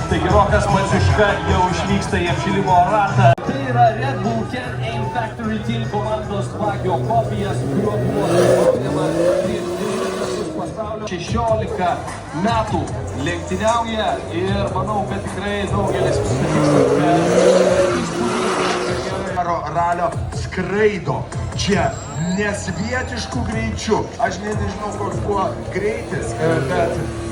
Taigi Rokas Maciuška jau išvyksta į apšilimo ratą. Tai yra Red Bull Can Aim Factory Team komandos Bagio kopija, su kuriuo buvo pasaulio 16 metų lenktyniauja ir manau, kad tikrai daugelis ralio skraido čia nesvietiškų greičių. Aš nežinau, koks buvo greitis, bet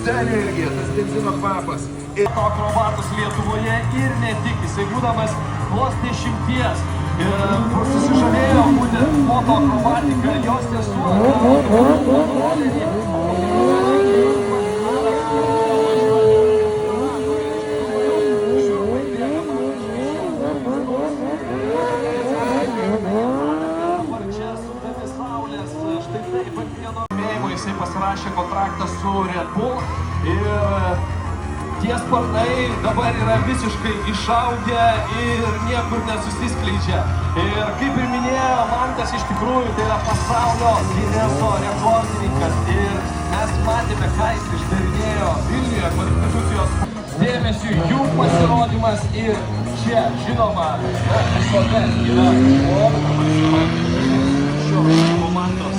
ta energija, tas benzino kvapas. Ir akrobatus Lietuvoje ir ne tik, jisai būdamas vos 10 susižavėjo būtent moto akrobatika, jos sesuo. Jisai pasirašė kontraktą su Red Bull ir tie sparnai dabar yra visiškai išaugę ir niekur nesusiskleidžia. Ir kaip ir minėjo Mantas, iš tikrųjų tai yra pasaulio Gineso rekordininkas ir mes matėme, ką jis išdarinėjo Vilniuje konstitucijos dėmesiu, jų pasirodymas ir čia, žinoma, visada yra šios komandos.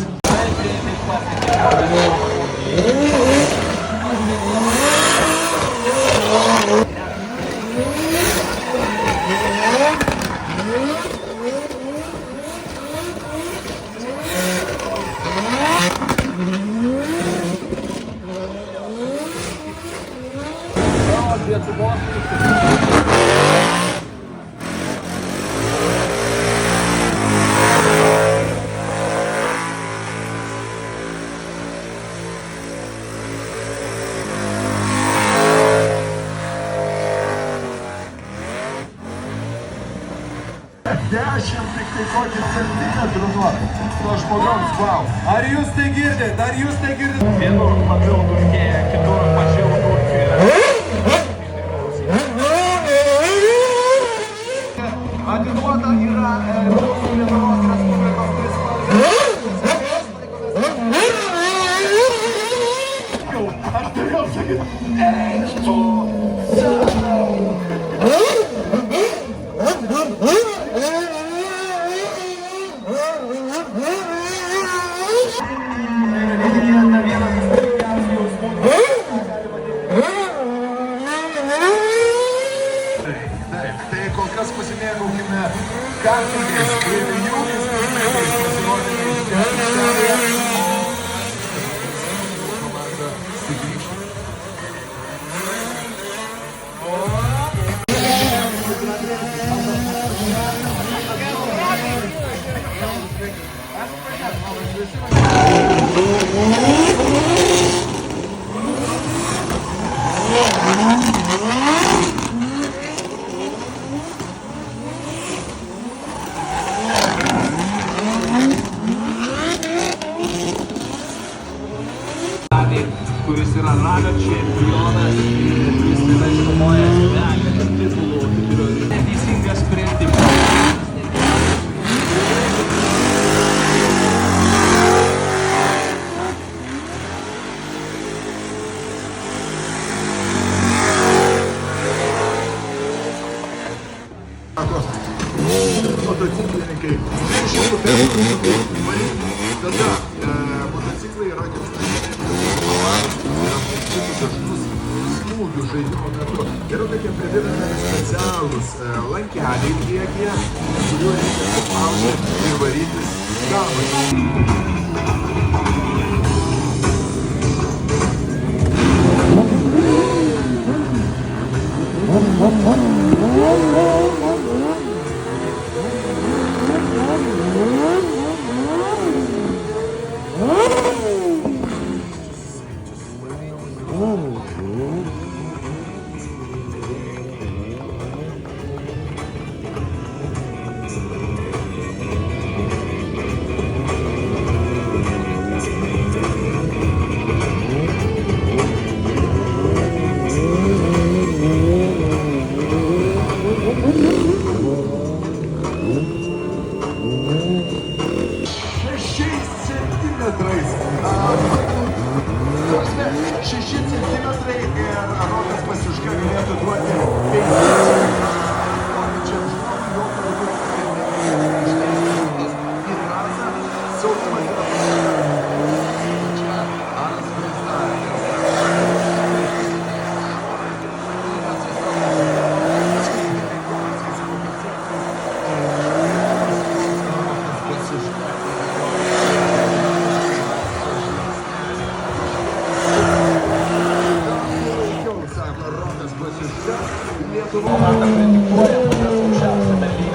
Tik tai kokį centimetrų nuo to žmogaus, wow. Ar jūs tai girdit? Ar jūs tai girdit? Vienur labiau dulkėja, kitur mažiau dulkėja. Atiduota yra Lietuvos Respublikos Aš turėjau sakyti, Tai kol kas pasimėgaukime kartingais ir jūris pasirodymais Šiaurėje. Komanda sugrįžta. kuris yra ralio čempionas ir kuris yra iškovoję begalės titulų, neteisingas sprendimas. Motociklininkai tada motociklai yra dažnus smūgių žaidimo metu. Yra tokie pridedami specialūs lankeliai priekyje, kuriuo reikia suspaudyti ir varytis galvą. galėtų duoti 5 pokyčiam žmogui, jo kartu į trasą, saugumas yra čia Aras Komanda kritikuoja pačios aukščiausiame lygyje.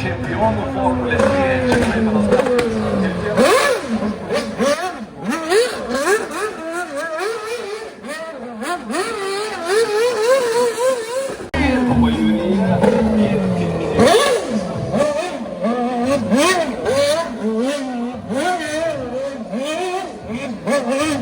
Čempionų formulės skriejančią Klaipėdos Hey!